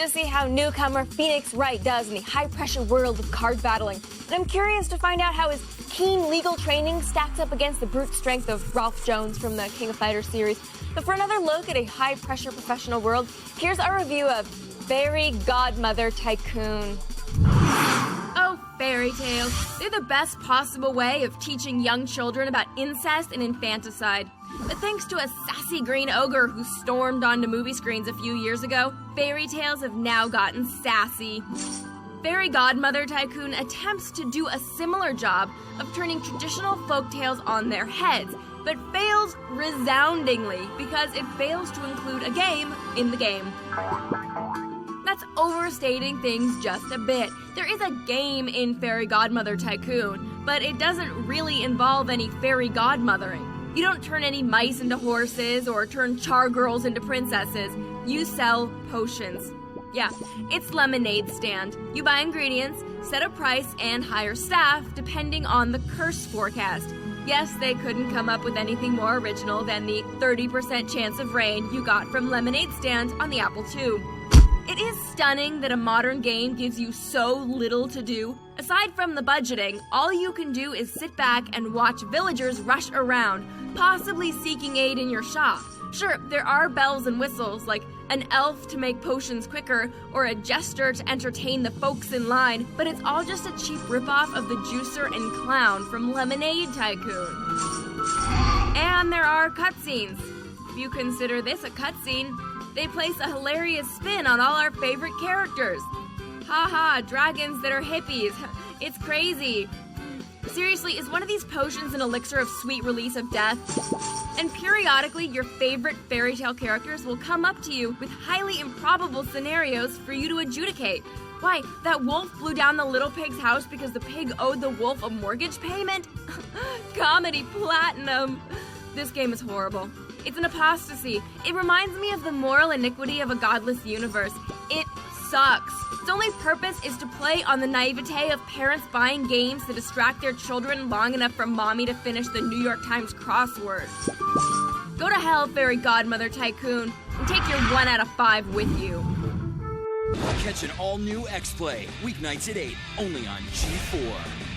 to see how newcomer Phoenix Wright does in the high-pressure world of card battling. And I'm curious to find out how his keen legal training stacks up against the brute strength of Ralph Jones from the King of Fighters series. But for another look at a high-pressure professional world, here's our review of Fairy Godmother Tycoon. Oh, fairy tales. They're the best possible way of teaching young children about incest and infanticide. But thanks to a sassy green ogre who stormed onto movie screens a few years ago, fairy tales have now gotten sassy. Fairy Godmother Tycoon attempts to do a similar job of turning traditional folktales on their heads, but fails resoundingly because it fails to include a game in the game. That's overstating things just a bit. There is a game in Fairy Godmother Tycoon, but it doesn't really involve any fairy godmothering. You don't turn any mice into horses or turn char girls into princesses. You sell potions. Yeah, it's lemonade stand. You buy ingredients, set a price, and hire staff depending on the curse forecast. Yes, they couldn't come up with anything more original than the 30% chance of rain you got from lemonade stand on the Apple II. It is stunning that a modern game gives you so little to do. Aside from the budgeting, all you can do is sit back and watch villagers rush around, possibly seeking aid in your shop. Sure, there are bells and whistles, like an elf to make potions quicker, or a jester to entertain the folks in line, but it's all just a cheap ripoff of the juicer and clown from Lemonade Tycoon. And there are cutscenes. If you consider this a cutscene, they place a hilarious spin on all our favorite characters. Haha, dragons that are hippies. It's crazy. Seriously, is one of these potions an elixir of sweet release of death? And periodically, your favorite fairy tale characters will come up to you with highly improbable scenarios for you to adjudicate. Why, that wolf blew down the little pig's house because the pig owed the wolf a mortgage payment? Comedy platinum. This game is horrible. It's an apostasy. It reminds me of the moral iniquity of a godless universe. It sucks. Its only purpose is to play on the naivete of parents buying games to distract their children long enough for mommy to finish the New York Times crossword. Go to hell, Fairy Godmother Tycoon, and take your 1 out of 5 with you. Catch an all-new X-Play, weeknights at 8, only on G4.